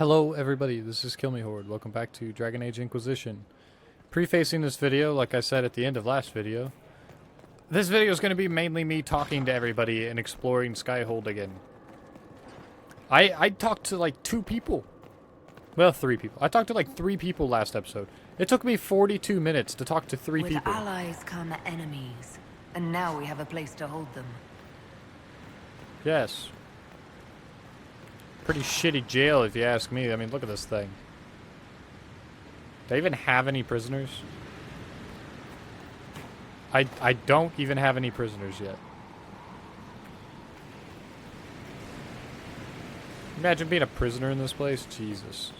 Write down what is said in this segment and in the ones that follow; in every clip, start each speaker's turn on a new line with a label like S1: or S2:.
S1: Hello everybody, this is Kill Me Horde. Welcome back to Dragon Age Inquisition. Prefacing this video, like I said at the end of last video, this video is going to be mainly me talking to everybody and exploring Skyhold again. I talked to like 2 people. Well, 3 people. I talked to like 3 people last episode. It took me 42 minutes to talk to 3 people.
S2: With allies come enemies, and now we have a place to hold them.
S1: Yes. Pretty shitty jail if you ask me. I mean, look at this thing. Do I even have any prisoners? I don't even have any prisoners yet. Imagine being a prisoner in this place. Jesus.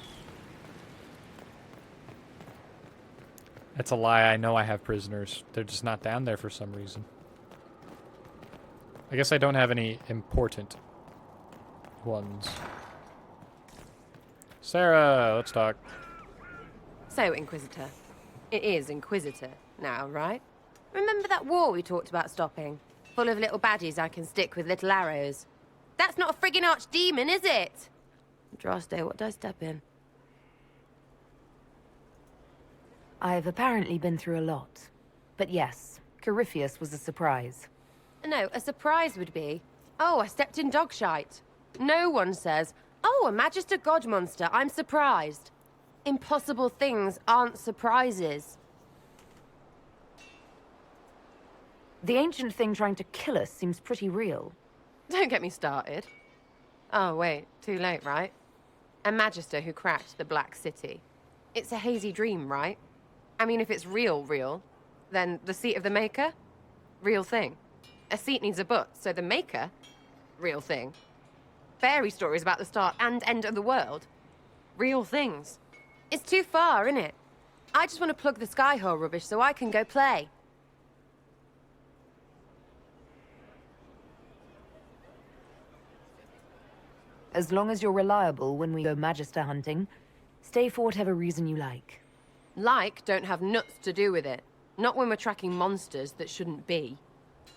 S1: That's a lie. I know I have prisoners. They're just not down there for some reason. I guess I don't have any important ones. Sarah, let's talk.
S3: So, Inquisitor. It is Inquisitor now, right? Remember that war we talked about stopping? Full of little baddies I can stick with little arrows. That's not a friggin' archdemon, is it? Droste, what did I step in?
S2: I've apparently been through a lot. But yes, Corypheus was a surprise.
S3: No, a surprise would be, oh, I stepped in dog shite. No one says, oh, a Magister God monster, I'm surprised. Impossible things aren't surprises.
S2: The ancient thing trying to kill us seems pretty real.
S3: Don't get me started. Oh, wait, too late, right? A Magister who cracked the Black City. It's a hazy dream, right? I mean, if it's real, then the seat of the Maker? Real thing. A seat needs a butt, so the Maker? Real thing. Fairy stories about the start and end of the world? Real things. It's too far, innit? I just want to plug the Skyhole rubbish so I can go play.
S2: As long as you're reliable when we go Magister hunting, stay for whatever reason you like.
S3: Like don't have nuts to do with it. Not when we're tracking monsters that shouldn't be.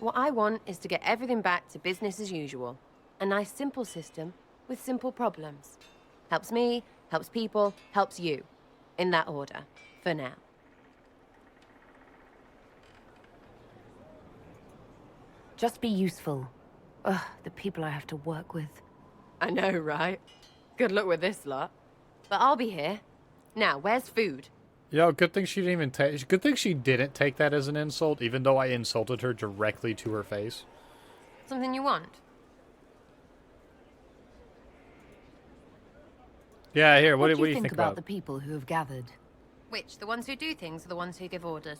S3: What I want is to get everything back to business as usual. A nice simple system with simple problems. Helps me, helps people, helps you. In that order, for now.
S2: Just be useful. Ugh, the people I have to work with.
S3: I know, right? Good luck with this lot. But I'll be here. Now, where's food?
S1: Yo, good thing she didn't even take. Good thing she didn't take that as an insult, even though I insulted her directly to her face.
S3: Something you want?
S1: Yeah, here. What do
S2: you
S1: you think
S2: about the people who have gathered?
S3: Which? The ones who do things or the ones who give orders?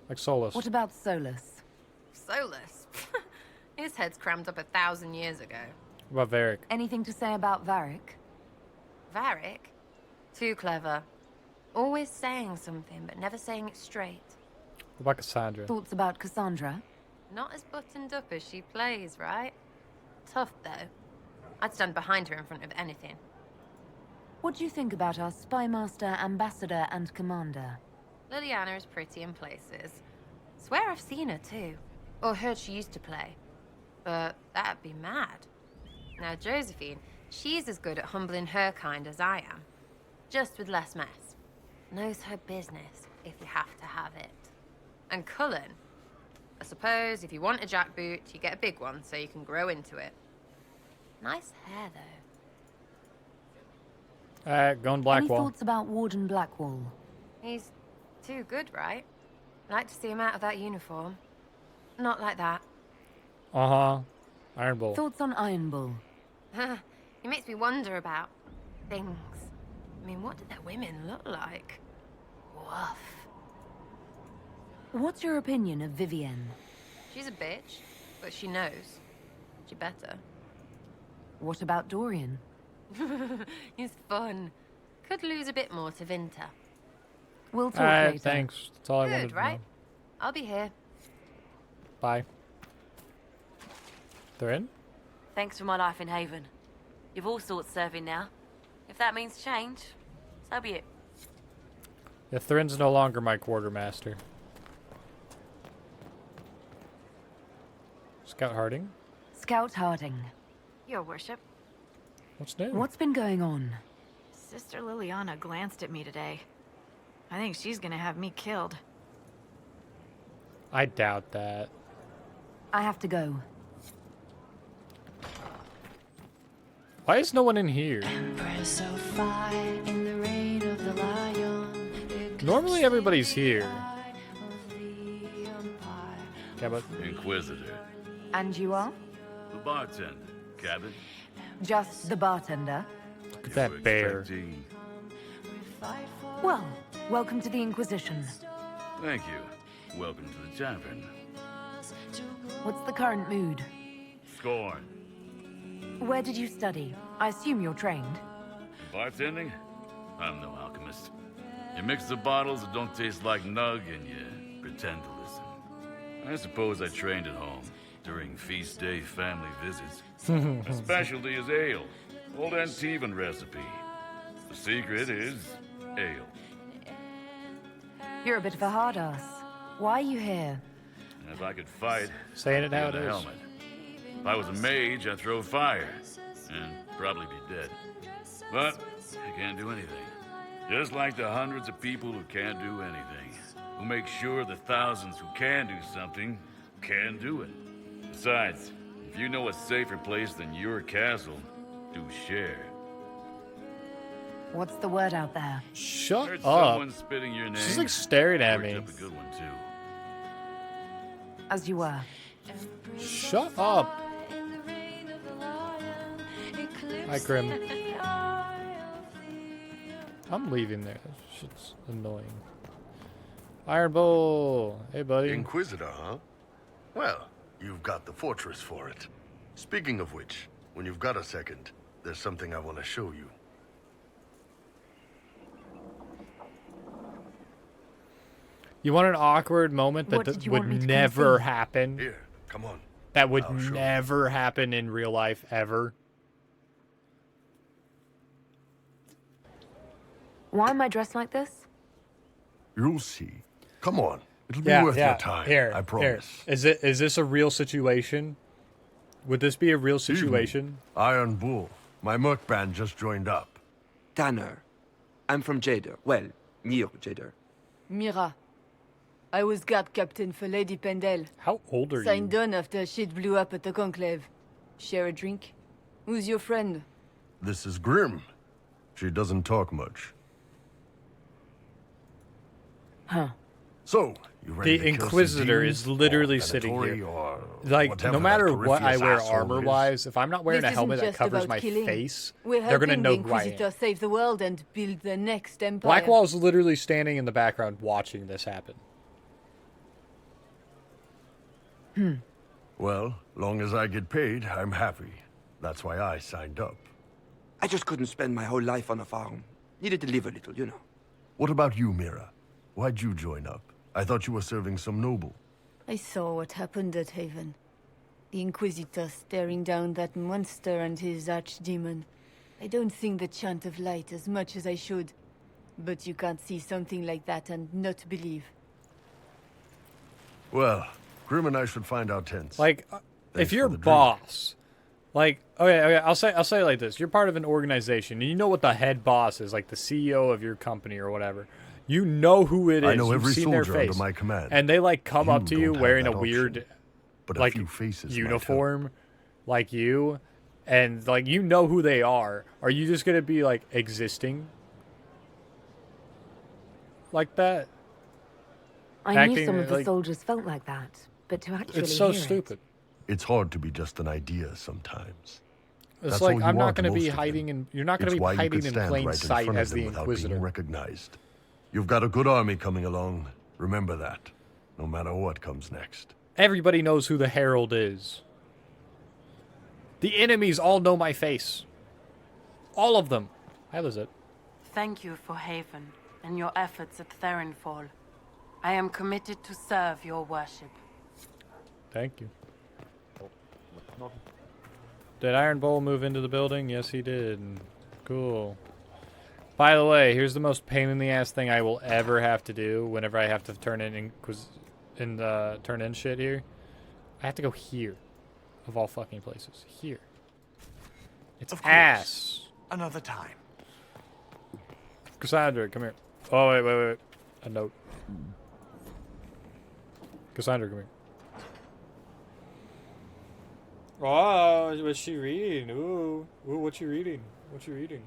S1: Like Solus.
S2: What about Solus?
S3: Solus? His head's crammed up 1,000 years ago.
S1: What about Varric?
S2: Anything to say about Varric?
S3: Varric? Too clever. Always saying something, but never saying it straight.
S1: What about Cassandra?
S2: Thoughts about Cassandra?
S3: Not as buttoned up as she plays, right? Tough, though. I'd stand behind her in front of anything.
S2: What do you think about our Spymaster, Ambassador, and Commander?
S3: Liliana is pretty in places. Swear I've seen her, too. Or heard she used to play. But that'd be mad. Now, Josephine, she's as good at humbling her kind as I am. Just with less mess. Knows her business, if you have to have it. And Cullen, I suppose if you want a jackboot, you get a big one so you can grow into it. Nice hair, though.
S1: Going Blackwall.
S2: Any thoughts about Warden Blackwall?
S3: He's too good, right? Like to see him out of that uniform. Not like that.
S1: Uh-huh. Iron Bull.
S2: Thoughts on Iron Bull?
S3: He makes me wonder about things. I mean, what do their women look like? Woof.
S2: What's your opinion of Vivienne?
S3: She's a bitch, but she knows. She better.
S2: What about Dorian?
S3: He's fun. Could lose a bit more to Vinter.
S2: We'll talk later.
S1: Thanks. That's all I wanted
S3: Good,
S1: to
S3: right?
S1: know.
S3: I'll be here.
S1: Bye. They're in?
S4: Thanks for my life in Haven. You've all sorts serving now. If that means change, so be it.
S1: Yeah, Thrin's no longer my quartermaster. Scout Harding?
S2: Scout Harding.
S4: Your worship.
S1: What's new?
S2: What's been going on?
S5: Sister Liliana glanced at me today. I think she's gonna have me killed.
S1: I doubt that.
S2: I have to go.
S1: Why is no one in here? Normally everybody's here. Yeah, but
S6: Inquisitor.
S2: And you are?
S6: The bartender. Cabin.
S2: Just the bartender?
S1: look at that bear.
S2: Well, welcome to the Inquisition.
S6: Thank you. Welcome to the tavern.
S2: What's the current mood?
S6: Scorn.
S2: Where did you study? I assume you're trained.
S6: Bartending? I'm no alchemist. You mix the bottles that don't taste like nug and you pretend to listen. I suppose I trained at home during feast day family visits. My specialty is ale. Old Antivan recipe. The secret is ale.
S2: You're a bit of a hard ass. Why are you here?
S6: And if I could fight,
S1: Saying it
S6: I'd
S1: how
S6: be
S1: it
S6: in a
S1: is.
S6: helmet. If I was a mage, I'd throw fire and probably be dead. But I can't do anything. Just like the hundreds of people who can't do anything, who make sure the thousands who can do something can do it. Besides, if you know a safer place than your castle, do share.
S2: What's the word out there?
S1: Shut
S6: Heard
S1: up.
S6: someone spitting your name.
S1: She's like staring at
S6: Worked
S1: me.
S6: up a good one too.
S2: As you were.
S1: Shut up. Hi, Grim. I'm leaving there. That shit's annoying. Iron Bull. Hey, buddy.
S7: Inquisitor, huh? Well, you've got the fortress for it. Speaking of which, when you've got a second, there's something I want to show you.
S1: You want an awkward moment
S2: What
S1: that
S2: did you want me
S1: would
S2: to
S1: never
S2: concede?
S1: happen?
S7: Here, come on.
S1: That would
S7: I'll show you.
S1: never happen in real life, ever.
S2: Why am I dressed like this?
S7: You'll see. Come on. It'll be
S1: Yeah,
S7: worth
S1: yeah.
S7: your time.
S1: Here,
S7: I promise.
S1: Here. Is this a real situation? Would this be a real situation?
S7: Iron Bull. My merc band just joined up.
S8: Tanner. I'm from Jader. Well, near Jader.
S9: Mira. I was guard captain for Lady Pendel.
S1: How old are
S9: Signed
S1: you?
S9: on after shit blew up at the conclave. Share a drink? Who's your friend?
S7: This is Grim. She doesn't talk much.
S2: Huh.
S7: So, you ready
S1: The
S7: to kill some
S1: Inquisitor
S7: demons?
S1: is literally
S7: Or
S1: sitting
S7: Venatori
S1: here.
S7: or
S1: Like,
S7: whatever
S1: no
S7: that
S1: matter what I
S7: Corypheus
S1: wear
S7: asshole is.
S1: armor-wise, if I'm not wearing
S9: This
S1: a helmet
S9: isn't
S1: that
S9: just
S1: covers
S9: about
S1: my
S9: killing.
S1: face,
S9: We're
S1: they're gonna
S9: helping
S1: know
S9: the
S1: who I
S9: Inquisitor
S1: am.
S9: save the world and build the next empire.
S1: Blackwall's literally standing in the background watching this happen.
S7: Well, long as I get paid, I'm happy. That's why I signed up.
S8: I just couldn't spend my whole life on a farm. Needed to live a little, you know.
S7: What about you, Mira? Why'd you join up? I thought you were serving some noble.
S9: I saw what happened at Haven. The Inquisitor staring down that monster and his archdemon. I don't sing the chant of light as much as I should. But you can't see something like that and not believe.
S7: Well, Grim and I should find our tents.
S1: Like, if
S7: Thanks
S1: you're
S7: for the drink.
S1: boss, like, okay, I'll say it like this: you're part of an organization, and you know what the head boss is, like the CEO of your company or whatever. You know who it is.
S7: I know
S1: You've
S7: every
S1: seen their
S7: soldier under
S1: face,
S7: my command.
S1: and they like come
S7: You
S1: up to you
S7: don't have
S1: wearing
S7: that
S1: a weird,
S7: option. But a
S1: like,
S7: few faces might
S1: uniform, like you, and like you know who they are. Are you just gonna be like existing like that?
S2: I knew
S1: Acting
S2: some of the
S1: like-
S2: soldiers felt like that, but to actually
S1: It's so
S2: hear
S1: stupid.
S2: It,
S7: It's hard to be just an idea sometimes.
S1: It's
S7: That's
S1: like
S7: all you
S1: I'm
S7: are
S1: not
S7: to
S1: going to be
S7: most of them.
S1: hiding in. You're not going
S7: It's
S1: to be
S7: why you
S1: hiding
S7: could
S1: in
S7: stand
S1: plain
S7: right in
S1: sight
S7: front
S1: as
S7: of
S1: the
S7: them without
S1: Inquisitor.
S7: being recognized. You've got a good army coming along. Remember that. No matter what comes next.
S1: Everybody knows who the Herald is. The enemies all know my face. All of them. Hi, Lizette.
S4: Thank you for Haven and your efforts at Therenfall. I am committed to serve your worship.
S1: Thank you. Did Iron Bull move into the building? Yes, he did. Cool. By the way, here's the most pain in the ass thing I will ever have to do whenever I have to turn in turn in shit here. I have to go here, of all fucking places. Here. It's
S10: Of course.
S1: ass.
S10: Another time.
S1: Cassandra, come here. Oh, wait. A note. Cassandra, come here. Oh, what's she reading? Ooh, what you reading? What you reading?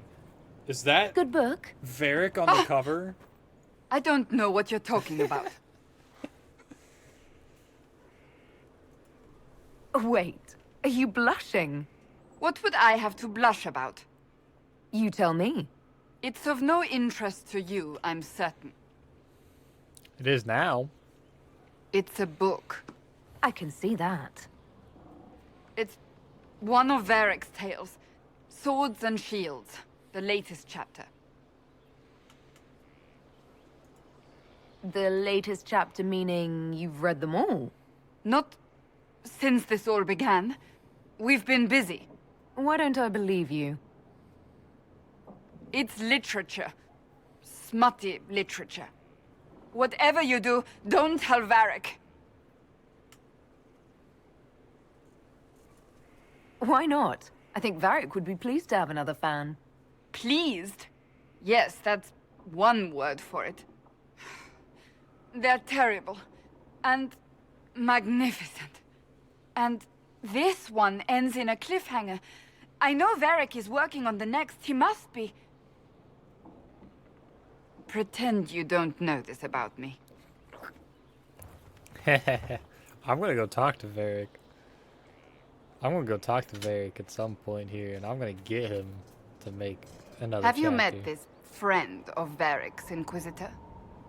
S1: Is that
S2: Good book.
S1: Varric on the cover?
S10: I don't know what you're talking about.
S2: Wait, are you blushing?
S10: What would I have to blush about?
S2: You tell me.
S10: It's of no interest to you, I'm certain.
S1: It is now.
S10: It's a book.
S2: I can see that.
S10: It's one of Varric's tales. Swords and Shields. The latest chapter.
S2: The latest chapter meaning you've read them all?
S10: Not since this all began. We've been busy.
S2: Why don't I believe you?
S10: It's literature. Smutty literature. Whatever you do, don't tell Varric.
S2: Why not? I think Varric would be pleased to have another fan.
S10: Pleased? Yes, that's one word for it. They're terrible. And magnificent. And this one ends in a cliffhanger. I know Varric is working on the next. He must be. Pretend you don't know this about me.
S1: I'm gonna go talk to Varric. I'm gonna go talk to Varric at some point here, and I'm gonna get him to make another
S10: Have you
S1: chapter.
S10: met this friend of Varric's, Inquisitor?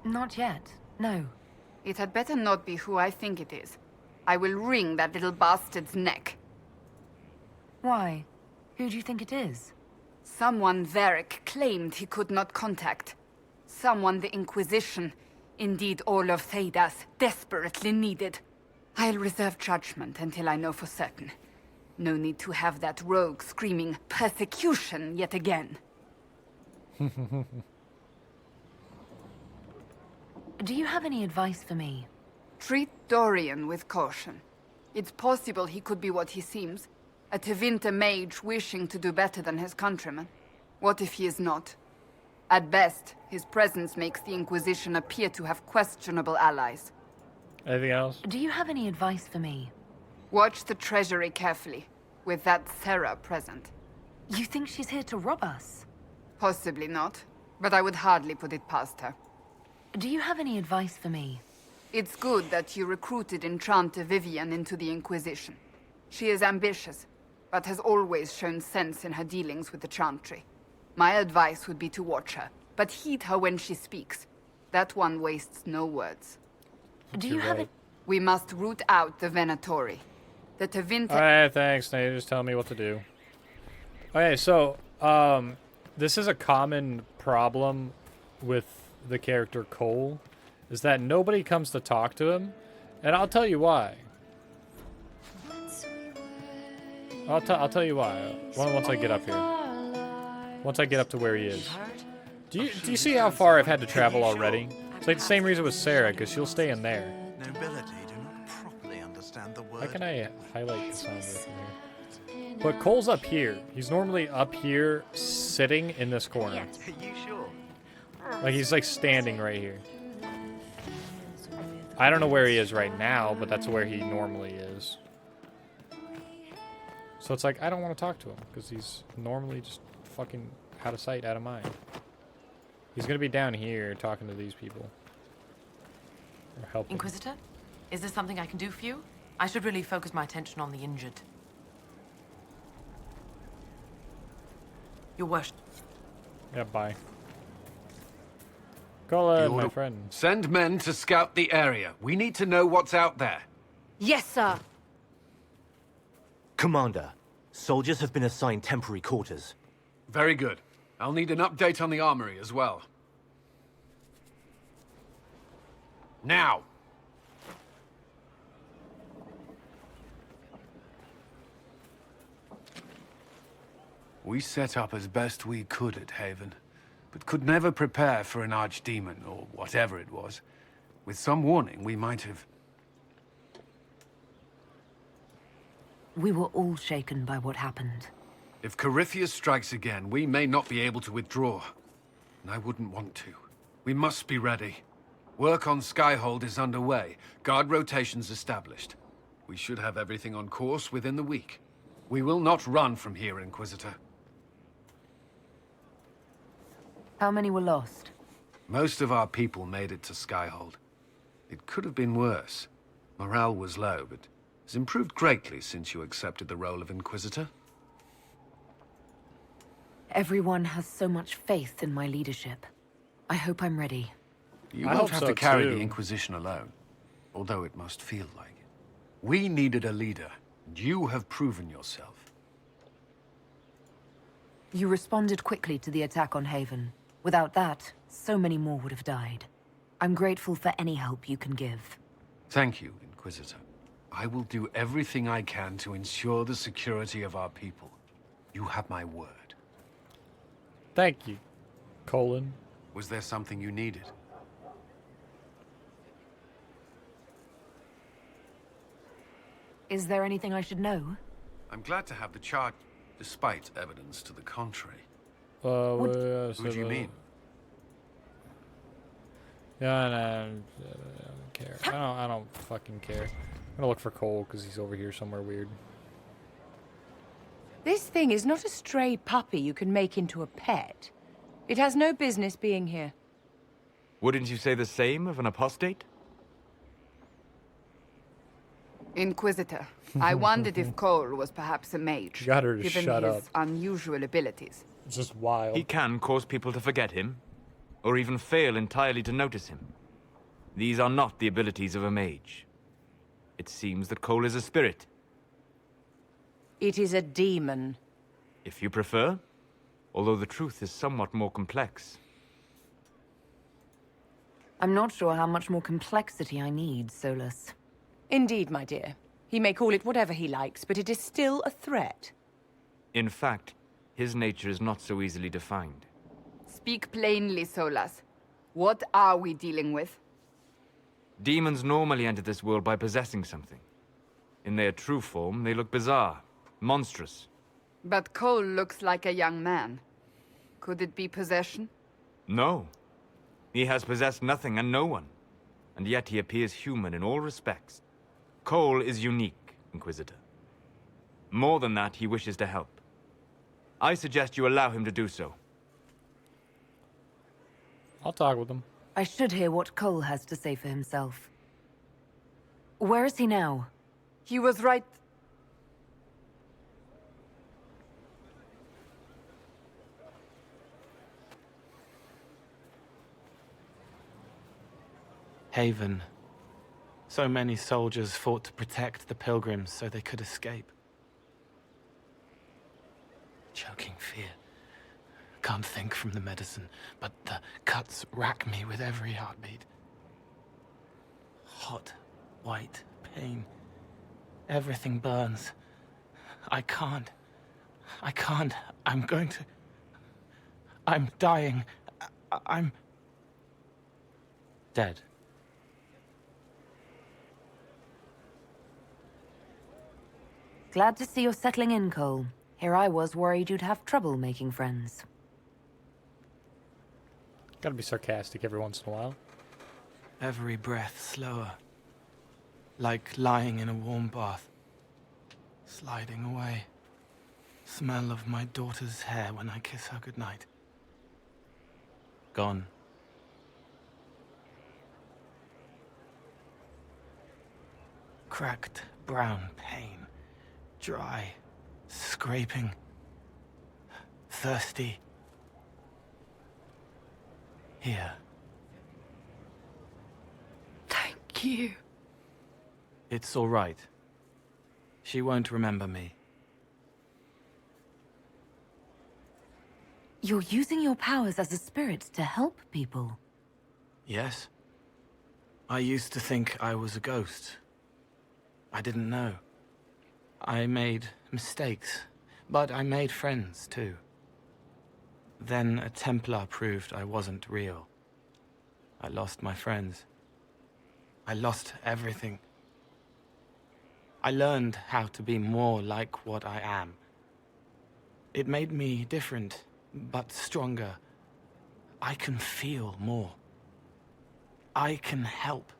S2: Not yet. No.
S10: It had better not be who I think it is. I will wring that little bastard's neck.
S2: Why? Who do you think it is?
S10: Someone Varric claimed he could not contact. Someone the Inquisition, indeed all of Thedas, desperately needed. I'll reserve judgment until I know for certain. No need to have that rogue screaming persecution yet again.
S2: Do you have any advice for me?
S10: Treat Dorian with caution. It's possible he could be what he seems. A Tevinter mage wishing to do better than his countrymen. What if he is not? At best, his presence makes the Inquisition appear to have questionable allies.
S1: Anything else?
S2: Do you have any advice for me?
S10: Watch the treasury carefully, with that Sarah present.
S2: You think she's here to rob us?
S10: Possibly not, but I would hardly put it past her.
S2: Do you have any advice for me?
S10: It's good that you recruited Enchanter Vivian into the Inquisition. She is ambitious, but has always shown sense in her dealings with the Chantry. My advice would be to watch her, but heed her when she speaks. That one wastes no words.
S2: Do you have
S1: right.
S10: We must root out the Venatori. The Tevinter...
S1: Alright, thanks, Nate. Just tell me what to do. Okay, so, this is a common problem with the character Cole, is that nobody comes to talk to him, and I'll tell you why. I'll tell you why, once I get up here. Once I get up to where he is. Do you see how far I've had to travel already? It's like the same reason with Sarah, because she'll stay in there.
S11: Nobility do not properly understand the word.
S1: How can I highlight Cassandra from here? But Cole's up here. He's normally up here, sitting in this corner.
S11: Are you sure?
S1: Like, he's like standing right here. I don't know where he is right now, but that's where he normally is. So it's like, I don't want to talk to him, because he's normally just fucking out of sight, out of mind. He's gonna be down here talking to these people. Or helping.
S12: Inquisitor? Is there something I can do for you? I should really focus my attention on the injured. Your worship.
S1: Yeah, bye. Colin, my friend.
S13: Send men to scout the area. We need to know what's out there.
S2: Yes, sir.
S14: Commander, soldiers have been assigned temporary quarters.
S13: Very good. I'll need an update on the armory as well. Now! We set up as best we could at Haven, but could never prepare for an archdemon, or whatever it was. With some warning, we might have...
S2: We were all shaken by what happened.
S13: If Corypheus strikes again, we may not be able to withdraw. and I wouldn't want to. We must be ready. Work on Skyhold is underway. Guard rotations established. We should have everything on course within the week. We will not run from here, Inquisitor.
S2: How many were lost?
S13: Most of our people made it to Skyhold. It could have been worse. Morale was low, but has improved greatly since you accepted the role of Inquisitor.
S2: Everyone has so much faith in my leadership. I hope I'm ready.
S13: You
S1: I
S13: won't
S1: hope
S13: have
S1: so,
S13: to carry
S1: too.
S13: the Inquisition alone, although it must feel like it. We needed a leader, and you have proven yourself.
S2: You responded quickly to the attack on Haven. Without that, so many more would have died. I'm grateful for any help you can give.
S13: Thank you, Inquisitor. I will do everything I can to ensure the security of our people. You have my word.
S1: Thank you, Colin.
S13: Was there something you needed?
S2: Is there anything I should know?
S13: I'm glad to have the charge, despite evidence to the contrary.
S1: What
S13: Who do you mean?
S1: Yeah, no, I don't care. I don't fucking care. I'm gonna look for Cole because he's over here somewhere weird.
S3: This thing is not a stray puppy you can make into a pet. It has no business being here.
S15: Wouldn't you say the same of an apostate?
S10: Inquisitor, I wondered if Cole was perhaps a mage,
S1: Got her to
S10: given
S1: shut
S10: his
S1: up.
S10: unusual abilities.
S1: It's just wild.
S15: He can cause people to forget him, or even fail entirely to notice him. These are not the abilities of a mage. It seems that Cole is a spirit.
S3: It is a demon.
S15: If you prefer, although the truth is somewhat more complex.
S2: I'm not sure how much more complexity I need, Solus.
S3: Indeed, my dear. He may call it whatever he likes, but it is still a threat.
S15: In fact, his nature is not so easily defined.
S10: Speak plainly, Solas. What are we dealing with?
S15: Demons normally enter this world by possessing something. In their true form, they look bizarre, monstrous.
S10: But Cole looks like a young man. Could it be possession?
S15: No. He has possessed nothing and no one. And yet he appears human in all respects. Cole is unique, Inquisitor. More than that, he wishes to help. I suggest you allow him to do so.
S1: I'll talk with him.
S2: I should hear what Cole has to say for himself. Where is he now?
S10: He was right...
S16: Haven. So many soldiers fought to protect the pilgrims so they could escape. Choking fear. Can't think from the medicine, but the cuts rack me with every heartbeat. Hot, white pain. Everything burns. I can't. I'm going to... I'm dying. I'm... dead.
S2: Glad to see you're settling in, Cole. Here I was worried you'd have trouble making friends.
S1: Gotta be sarcastic every once in a while.
S16: Every breath slower. Like lying in a warm bath. Sliding away. Smell of my daughter's hair when I kiss her goodnight. Gone. Cracked brown pain. Dry. Scraping. Thirsty. Here.
S10: Thank you.
S16: It's all right. She won't remember me.
S2: You're using your powers as a spirit to help people.
S16: Yes? I used to think I was a ghost. I didn't know. I made mistakes, but I made friends too. Then a Templar proved I wasn't real. I lost my friends. I lost everything. I learned how to be more like what I am. It made me different, but stronger. I can feel more. I can help.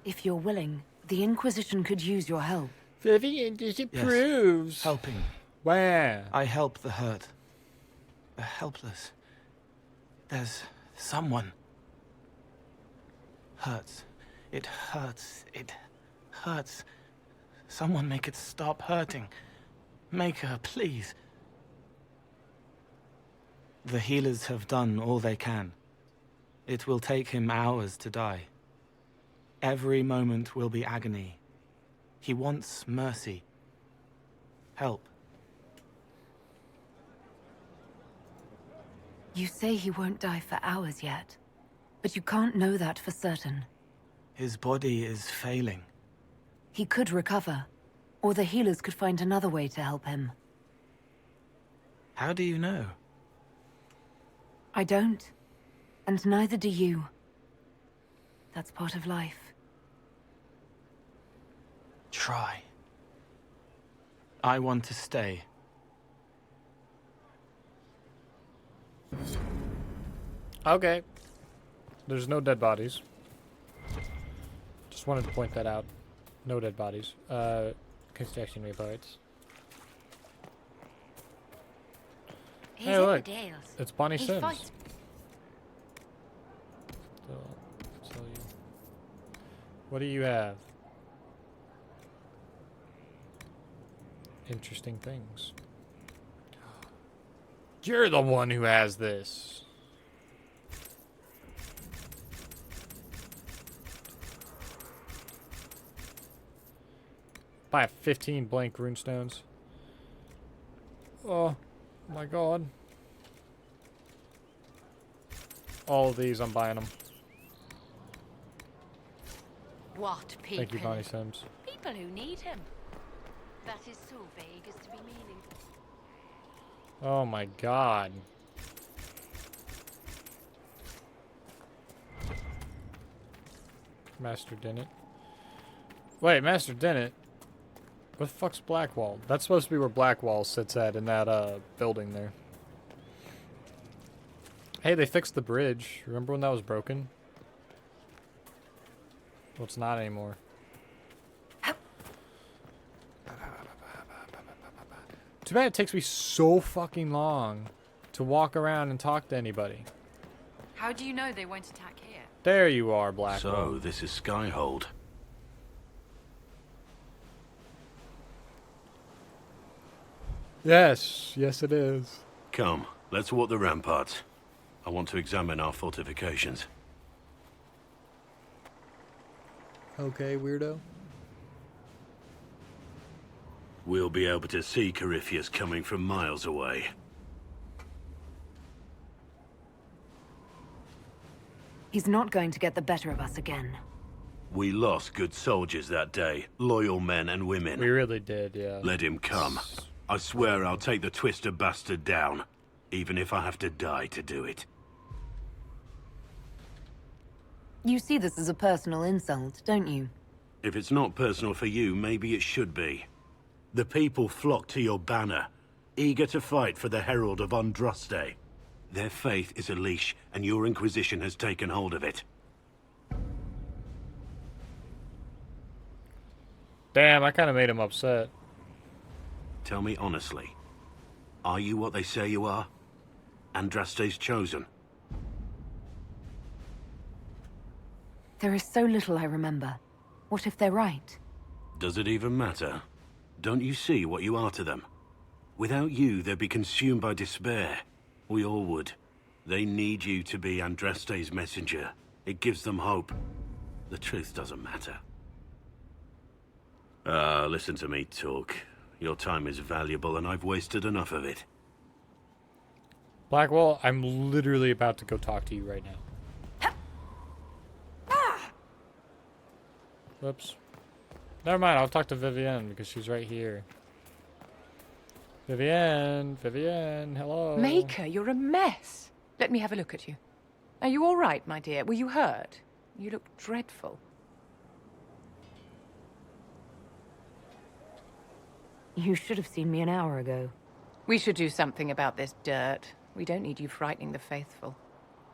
S2: If you're willing, the Inquisition could use your help.
S1: Vivian disapproves.
S16: Yes, helping.
S1: Where?
S16: I help the hurt. The helpless. There's someone. Hurts. It hurts. It hurts. Someone make it stop hurting. Make her, please. The healers have done all they can. It will take him hours to die. Every moment will be agony. He wants mercy. Help.
S2: You say he won't die for hours yet, but you can't know that for certain.
S16: His body is failing.
S2: He could recover, or the healers could find another way to help him.
S16: How do you know?
S2: I don't, and neither do you. That's part of life.
S16: Try. I want to stay.
S1: Okay. There's no dead bodies. Just wanted to point that out. No dead bodies. Construction reports.
S4: He's
S1: Hey,
S4: in
S1: look.
S4: the Dales.
S1: It's Bonnie
S4: He
S1: Sims.
S4: fights.
S1: So, tell you. What do you have? Interesting things. You're the one who has this. Buy 15 blank runestones. Oh my god. All of these, I'm buying them.
S4: What people?
S1: Thank you, Bonnie Sims.
S4: People who need him. That is so vague as to be meaningful.
S1: Oh my god. Master Dennett. Wait, Master Dennett? What the fuck's Blackwall? That's supposed to be where Blackwall sits at in that building there. Hey, they fixed the bridge. Remember when that was broken? Well, it's not anymore. Too bad it takes me so fucking long to walk around and talk to anybody.
S5: How do you know they won't attack here?
S1: There you are, Blackwall.
S17: So, this is Skyhold.
S1: Yes, yes it is.
S17: Come, let's walk the ramparts. I want to examine our fortifications.
S1: Okay, weirdo.
S17: We'll be able to see Corypheus coming from miles away.
S2: He's not going to get the better of us again.
S17: We lost good soldiers that day, loyal men and women.
S1: We really did, yeah.
S17: Let him come. I swear I'll take the Twister bastard down, even if I have to die to do it.
S2: You see this as a personal insult, don't you?
S17: If it's not personal for you, maybe it should be. The people flock to your banner, eager to fight for the Herald of Andraste. Their faith is a leash, and your Inquisition has taken hold of it.
S1: Damn, I kind of made him upset.
S17: Tell me honestly, are you what they say you are? Andraste's chosen?
S2: There is so little I remember. What if they're right?
S17: Does it even matter? Don't you see what you are to them? Without you, they'd be consumed by despair. We all would. They need you to be Andraste's messenger. It gives them hope. The truth doesn't matter. Listen to me talk. Your time is valuable and I've wasted enough of it.
S1: Blackwall, I'm literally about to go talk to you right now. Whoops. Never mind, I'll talk to Vivienne because she's right here. Vivienne, hello.
S18: Maker, you're a mess. Let me have a look at you. Are you all right, my dear? Were you hurt? You look dreadful.
S2: You should have seen me an hour ago.
S18: We should do something about this dirt. We don't need you frightening the faithful.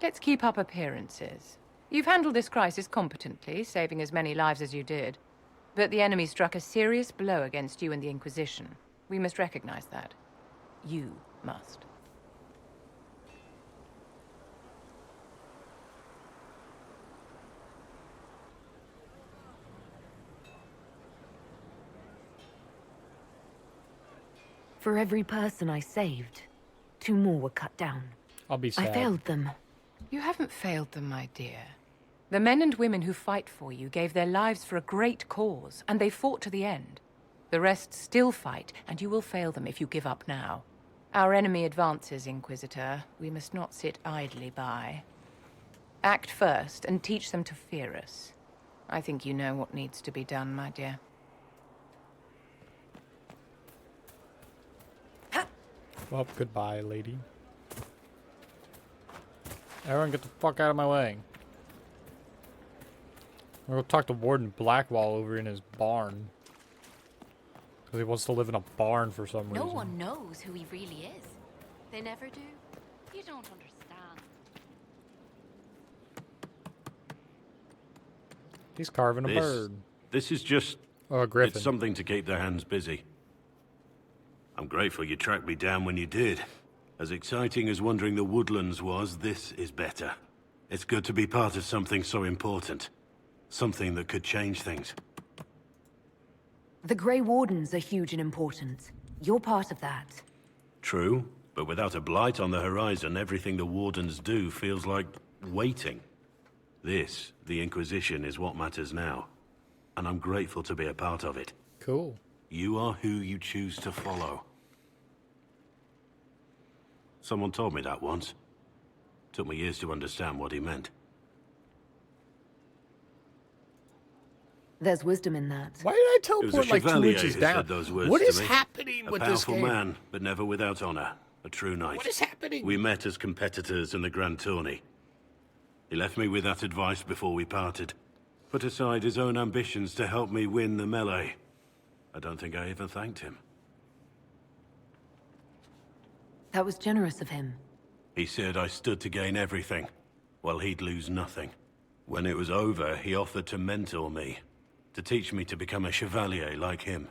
S18: Let's keep up appearances. You've handled this crisis competently, saving as many lives as you did. But the enemy struck a serious blow against you and the Inquisition. We must recognize that. You must.
S2: For every person I saved, 2 more were cut down.
S1: I'll be sad.
S2: I failed them.
S18: You haven't failed them, my dear. The men and women who fight for you gave their lives for a great cause, and they fought to the end. The rest still fight, and you will fail them if you give up now. Our enemy advances, Inquisitor. We must not sit idly by. Act first, and teach them to fear us. I think you know what needs to be done, my dear.
S1: Well, goodbye, lady. Everyone get the fuck out of my way. I'm gonna go talk to Warden Blackwall over in his barn. Because he wants to live in a barn for some reason.
S19: No one knows who he really is. They never do. You don't understand.
S1: He's carving a bird.
S17: This is just...
S1: Oh, a griffin.
S17: It's something to keep their hands busy. I'm grateful you tracked me down when you did. As exciting as wandering the woodlands was, this is better. It's good to be part of something so important. Something that could change things.
S2: The Grey Wardens are huge and important. You're part of that.
S17: True, but without a blight on the horizon, everything the Wardens do feels like waiting. This, the Inquisition, is what matters now. And I'm grateful to be a part of it.
S1: Cool.
S17: You are who you choose to follow. Someone told me that once. Took me years to understand what he meant.
S2: There's wisdom in that.
S1: Why did I
S17: It was
S1: teleport
S17: a
S1: like 2
S17: chevalier
S1: inches
S17: who
S1: down?
S17: said those words
S1: What
S17: to
S1: is
S17: me.
S1: happening with this
S17: A
S1: game?
S17: powerful man, but never without honor. A true knight.
S1: What is happening?
S17: We met as competitors in the Grand Tourney. He left me with that advice before we parted. Put aside his own ambitions to help me win the melee. I don't think I even thanked him.
S2: That was generous of him.
S17: He said I stood to gain everything, while he'd lose nothing. When it was over, he offered to mentor me, to teach me to become a chevalier like him.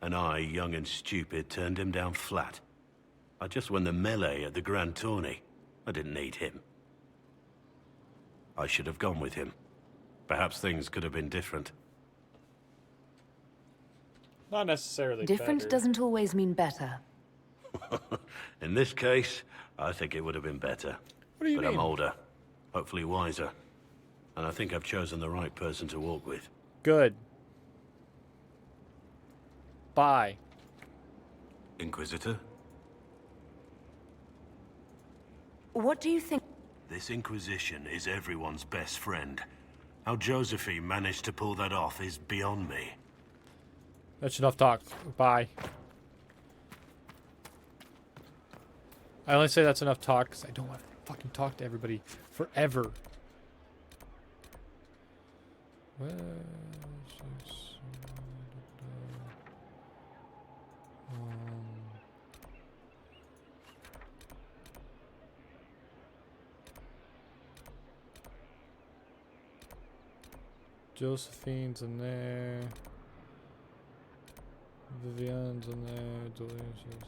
S17: And I, young and stupid, turned him down flat. I just won the melee at the Grand Tourney. I didn't need him. I should have gone with him. Perhaps things could have been different.
S1: Not necessarily
S2: Different
S1: better.
S2: doesn't always mean better.
S17: In this case, I think it would have been better.
S1: What do you
S17: but
S1: mean?
S17: I'm older, hopefully wiser. And I think I've chosen the right person to walk with.
S1: Good. Bye.
S17: Inquisitor?
S2: What do you think?
S17: This Inquisition is everyone's best friend. How Josephine managed to pull that off is beyond me.
S1: That's enough talk. Bye. I only say that's enough talk because I don't want to fucking talk to everybody forever. Where is this? Josephine's in there. Vivian's in there. Delicious.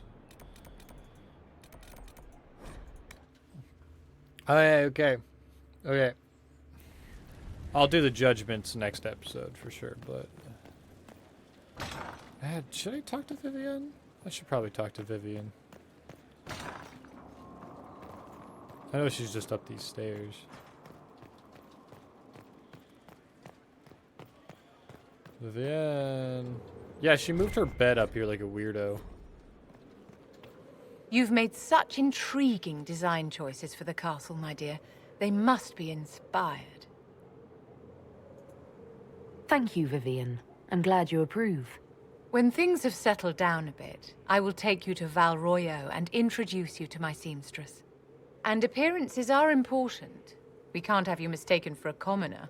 S1: Okay. Okay. I'll do the judgments next episode for sure, but... should I talk to Vivian? I should probably talk to Vivian. I know she's just up these stairs. Vivian... Yeah, she moved her bed up here like a weirdo.
S18: You've made such intriguing design choices for the castle, my dear. They must be inspired.
S2: Thank you, Vivian. I'm glad you approve.
S18: When things have settled down a bit, I will take you to Valroyo and introduce you to my seamstress. And appearances are important. We can't have you mistaken for a commoner.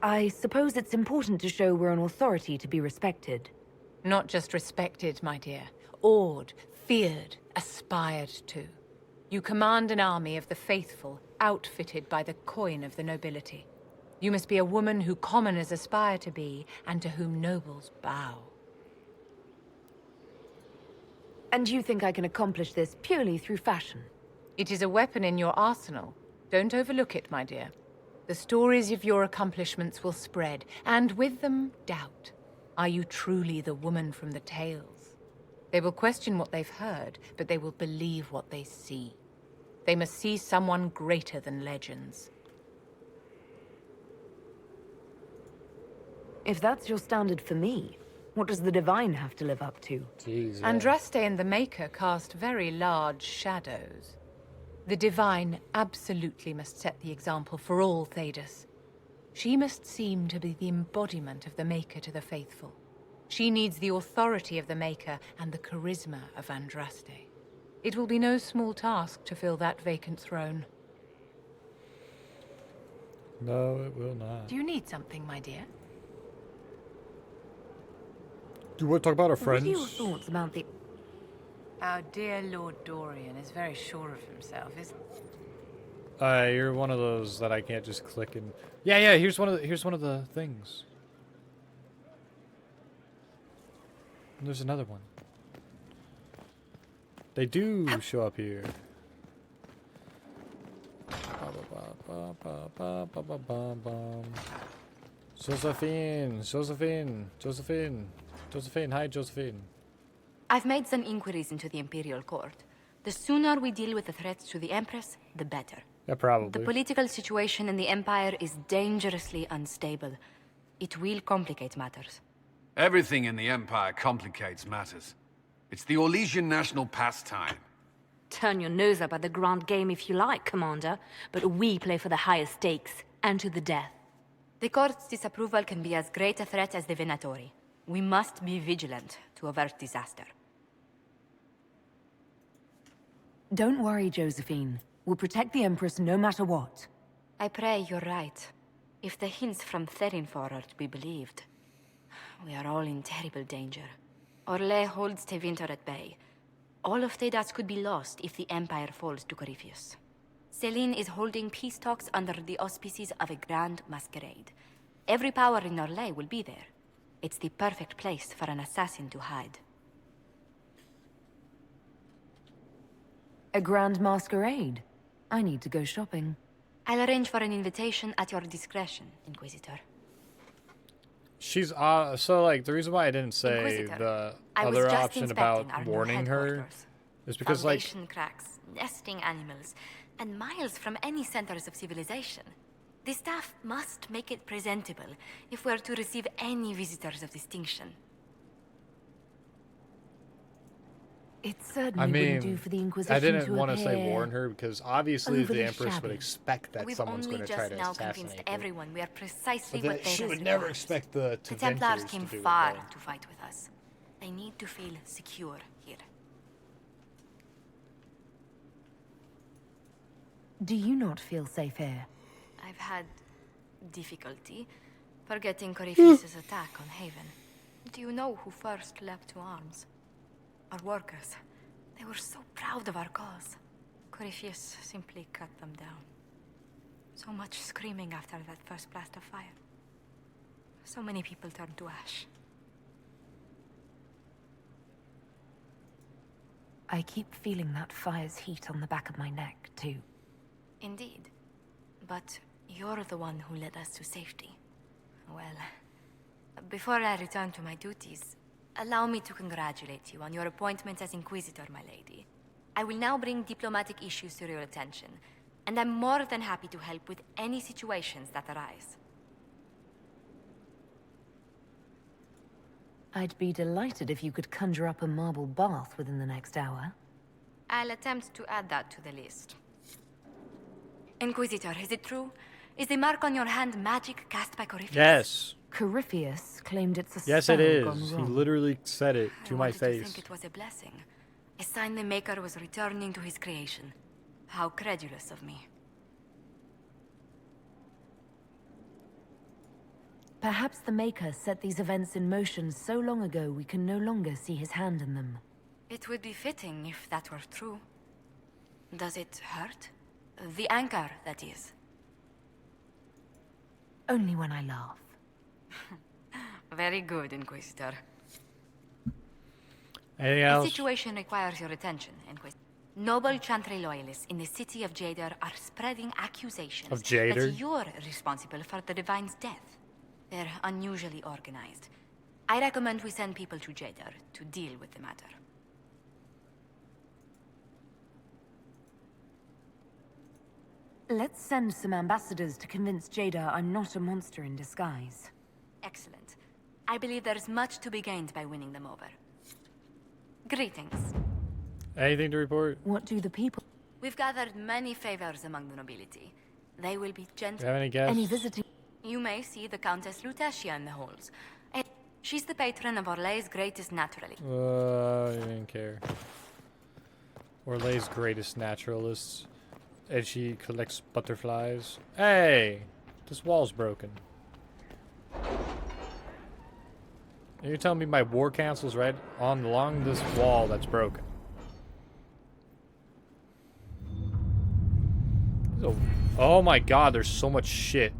S2: I suppose it's important to show we're an authority to be respected.
S18: Not just respected, my dear. Awed, feared, aspired to. You command an army of the faithful, outfitted by the coin of the nobility. You must be a woman who commoners aspire to be, and to whom nobles bow.
S2: And you think I can accomplish this purely through fashion?
S18: It is a weapon in your arsenal. Don't overlook it, my dear. The stories of your accomplishments will spread, and with them, doubt. Are you truly the woman from the tales? They will question what they've heard, but they will believe what they see. They must see someone greater than legends.
S2: If that's your standard for me, what does the Divine have to live up to?
S1: Jeez,
S18: Andraste and the Maker cast very large shadows. The Divine absolutely must set the example for all Thedas. She must seem to be the embodiment of the Maker to the faithful. She needs the authority of the Maker and the charisma of Andraste. It will be no small task to fill that vacant throne.
S1: No, it will not.
S18: Do you need something, my dear?
S1: Do you want to talk about our friends?
S2: What are your thoughts about the...
S18: Our dear Lord Dorian is very sure of himself, isn't he?
S1: You're one of those that I can't just click and... Yeah, here's one of the things. And there's another one. They do show up here. Josephine, hi Josephine.
S20: I've made some inquiries into the Imperial Court. The sooner we deal with the threats to the Empress, the better.
S1: Yeah, probably.
S20: The political situation in the Empire is dangerously unstable. It will complicate matters.
S13: Everything in the Empire complicates matters. It's the Orlesian national pastime.
S20: Turn your nose up at the grand game if you like, Commander, but we play for the highest stakes, and to the death. The Court's disapproval can be as great a threat as the Venatori. We must be vigilant to avert disaster.
S2: Don't worry, Josephine. We'll protect the Empress no matter what.
S20: I pray you're right. If the hints from Therinfor are to be believed, we are all in terrible danger. Orlais holds Tevinter at bay. All of Thedas could be lost if the Empire falls to Corypheus. Celine is holding peace talks under the auspices of a grand masquerade. Every power in Orlais will be there. It's the perfect place for an assassin to hide.
S2: A grand masquerade? I need to go shopping.
S20: I'll arrange for an invitation at your discretion, Inquisitor.
S1: She's so like the reason why I didn't say
S20: Inquisitor,
S1: the
S20: I was
S1: other
S20: just
S1: option
S20: inspecting
S1: about
S20: our new
S1: warning her
S20: headquarters.
S1: is because like
S20: Foundation cracks, nesting animals, and miles from any centers of civilization. The staff must make it presentable if we're to receive any visitors of distinction.
S2: It certainly wouldn't do for the Inquisition
S1: I didn't
S2: to
S1: want to say
S2: appear
S1: warn her because obviously
S2: overly
S1: the Empress would
S2: shabby.
S1: expect that
S20: We've
S1: someone's
S20: only
S1: going to try
S20: just
S1: to
S20: now
S1: assassinate
S20: convinced
S1: her.
S20: everyone we are precisely
S1: But
S20: what they
S1: she would
S20: desire.
S1: never expect the
S20: The Templars
S1: Teventers
S20: came
S1: to do
S20: far
S1: it.
S20: to fight with us. They need to feel secure here.
S2: Do you not feel safe here?
S20: I've had difficulty forgetting Corypheus' attack on Haven. Do you know who first leapt to arms? Our workers. They were so proud of our cause. Corypheus simply cut them down. So much screaming after that first blast of fire. So many people turned to ash.
S2: I keep feeling that fire's heat on the back of my neck, too.
S20: Indeed. But you're the one who led us to safety. Well, before I return to my duties, allow me to congratulate you on your appointment as Inquisitor, my lady. I will now bring diplomatic issues to your attention, and I'm more than happy to help with any situations that arise.
S2: I'd be delighted if you could conjure up a marble bath within the next hour.
S20: I'll attempt to add that to the list. Inquisitor, is it true? Is the mark on your hand magic cast by Corypheus?
S1: Yes.
S2: Corypheus claimed it's a
S1: Yes,
S2: spell
S1: it is.
S2: gone
S1: He
S2: wrong.
S1: literally said it to my
S20: I
S1: face.
S20: think it was a blessing. A sign the Maker was returning to his creation. How credulous of me.
S2: Perhaps the Maker set these events in motion so long ago we can no longer see his hand in them.
S20: It would be fitting if that were true. Does it hurt? The anchor, that is.
S2: Only when I laugh.
S20: Very good, Inquisitor.
S1: Anything
S20: The
S1: else?
S20: situation requires your attention, Inquisitor. Noble Chantry loyalists in the city of Jadar are spreading accusations
S1: Of Jadar?
S20: that you're responsible for the Divine's death. They're unusually organized. I recommend we send people to Jadar to deal with the matter.
S2: Let's send some ambassadors to convince Jada I'm not a monster in disguise.
S20: Excellent. I believe there's much to be gained by winning them over. Greetings.
S1: Anything to report?
S2: What do the people...
S20: We've gathered many favors among the nobility. They will be gentle.
S1: Do you have any guests?
S2: Any visiting...
S20: You may see the Countess Lutetia in the halls. She's the patron of Orlay's greatest naturalist.
S1: I didn't care. Orlay's greatest naturalists. And she collects butterflies. Hey! This wall's broken. You're telling me my war council's right along this wall that's broken? Oh my god, there's so much shit.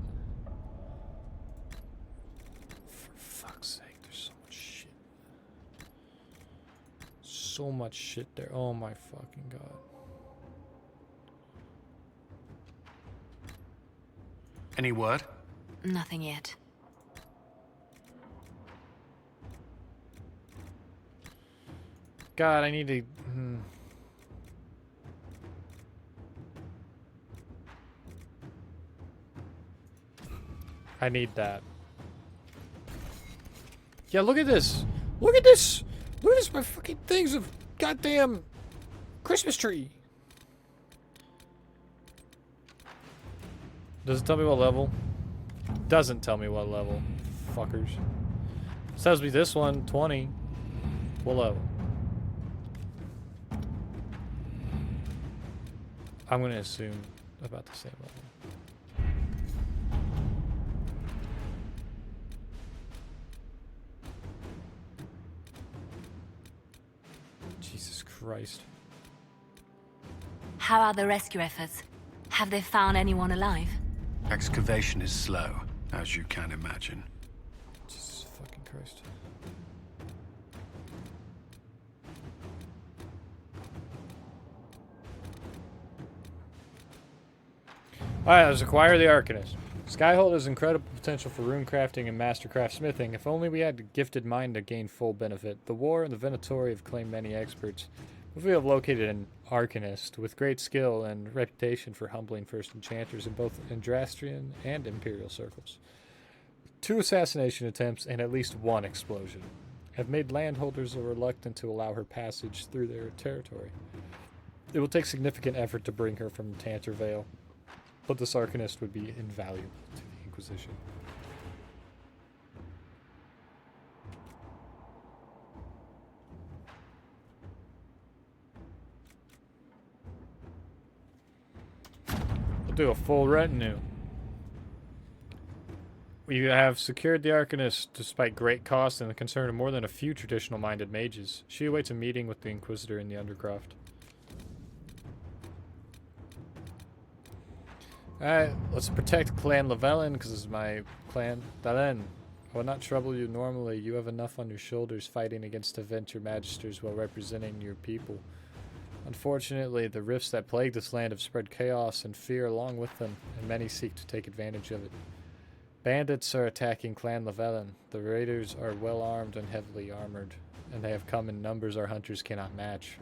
S1: For fuck's sake, there's so much shit. So much shit there. Oh my fucking god.
S13: Any word?
S5: Nothing yet.
S1: God, I need to... I need that. Yeah, look at this. Look at this. Look at this. My fucking thing's a goddamn Christmas tree. Does it tell me what level? Doesn't tell me what level. Fuckers. It tells me this one, 20. What level? I'm gonna assume about the same level. Jesus Christ.
S21: How are the rescue efforts? Have they found anyone alive?
S13: Excavation is slow, as you can imagine.
S1: Jesus fucking Christ. Alright, let's acquire the Arcanist. Skyhold has incredible potential for rune crafting and mastercraft smithing. If only we had a gifted mind to gain full benefit. The War and the Venatori have claimed many experts. If we have located an Arcanist with great skill and reputation for humbling first enchanters in both Andrastrian and Imperial circles. 2 assassination attempts and at least 1 explosion have made landholders reluctant to allow her passage through their territory. It will take significant effort to bring her from Tantor Vale, but this Arcanist would be invaluable to the Inquisition. We'll do a full retinue. We have secured the Arcanist despite great cost and the concern of more than a few traditional-minded mages. She awaits a meeting with the Inquisitor in the Undercroft. Alright, let's protect Clan Lavellan, because this is my clan. Dalen, I will not trouble you normally. You have enough on your shoulders fighting against Aventur Magisters while representing your people. Unfortunately, the rifts that plague this land have spread chaos and fear along with them, and many seek to take advantage of it. Bandits are attacking Clan Lavellan. The raiders are well armed and heavily armored, and they have come in numbers our hunters cannot match.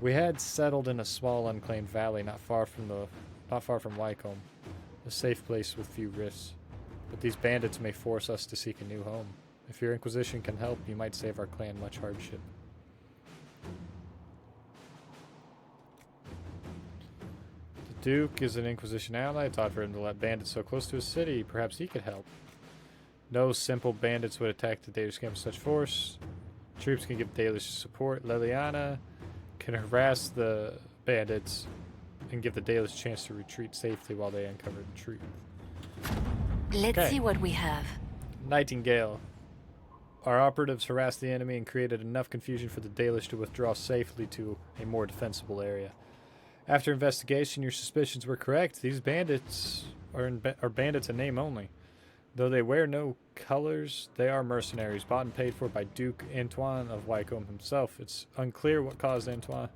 S1: We had settled in a small unclaimed valley not far from Wycombe, a safe place with few rifts. But these bandits may force us to seek a new home. If your Inquisition can help, you might save our clan much hardship. The Duke is an Inquisition ally. Taught for him to let bandits so close to his city. Perhaps he could help. No simple bandits would attack the Dalish camp with such force. Troops can give Dalish support. Liliana can harass the bandits and give the Dalish a chance to retreat safely while they uncover the truth.
S21: Let's
S1: Okay.
S21: see what we have.
S1: Nightingale. Our operatives harassed the enemy and created enough confusion for the Dalish to withdraw safely to a more defensible area. After investigation, your suspicions were correct. These bandits are bandits in name only. Though they wear no colors, they are mercenaries, bought and paid for by Duke Antoine of Wycombe himself. It's unclear what caused Antoine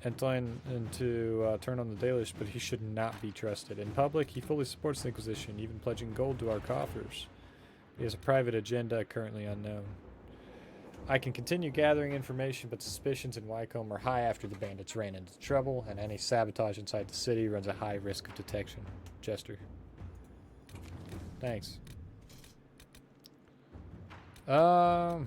S1: to turn on the Dalish, but he should not be trusted. In public, he fully supports the Inquisition, even pledging gold to our coffers. He has a private agenda currently unknown. I can continue gathering information, but suspicions in Wycombe are high after the bandits ran into trouble, and any sabotage inside the city runs a high risk of detection. Jester. Thanks. I'll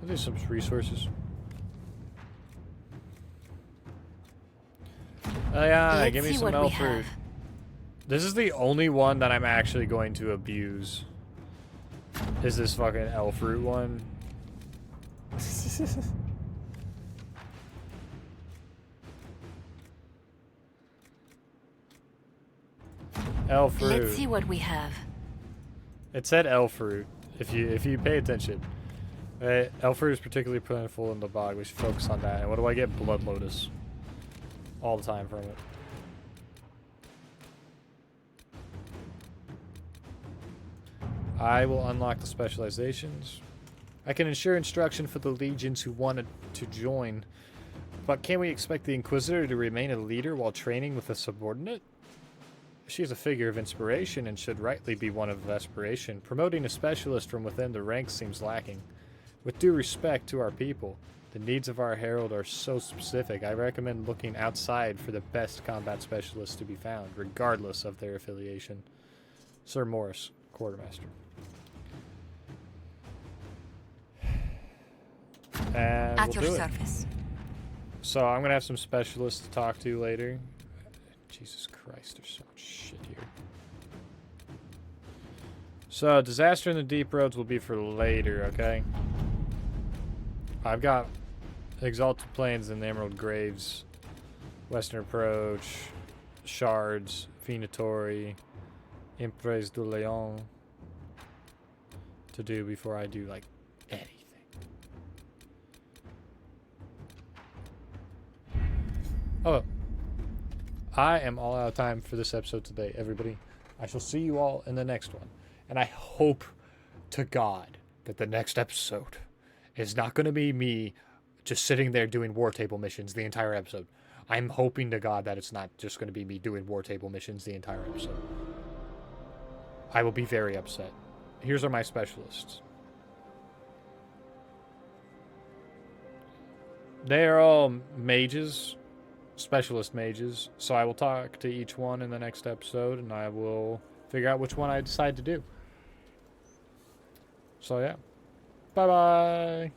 S1: do some resources. Oh yeah, give me some elf fruit. This is the only one that I'm actually going to abuse. Is this fucking elf fruit one? Elf fruit.
S21: Let's see what we have.
S1: It said elf fruit. If you pay attention, right? Elf fruit is particularly plentiful in the bog. We should focus on that. And what do I get? Blood lotus. All the time from it. I will unlock the specializations. I can ensure instruction for the legions who wanted to join. But can we expect the Inquisitor to remain a leader while training with a subordinate? She is a figure of inspiration and should rightly be one of aspiration. Promoting a specialist from within the ranks seems lacking. With due respect to our people, the needs of our herald are so specific, I recommend looking outside for the best combat specialists to be found, regardless of their affiliation. Sir Morris, Quartermaster. And
S21: At
S1: we'll
S21: your
S1: do
S21: service.
S1: it. So I'm going to have some specialists to talk to later. Jesus Christ, there's so much shit here. So, Disaster in the Deep Roads will be for later, okay? I've got Exalted Plains and the Emerald Graves, Western Approach, Shards, Venatory, Emprise du Leon to do before I do, like, anything. Oh, I am all out of time for this episode today, everybody. I shall see you all in the next one. And I hope to God that the next episode is not going to be me just sitting there doing war table missions the entire episode. I'm hoping to God that it's not just going to be me doing war table missions the entire episode. I will be very upset. Here's my specialists. They are all mages. Specialist mages, so I will talk to each one in the next episode and I will figure out which one I decide to do. So yeah, bye bye.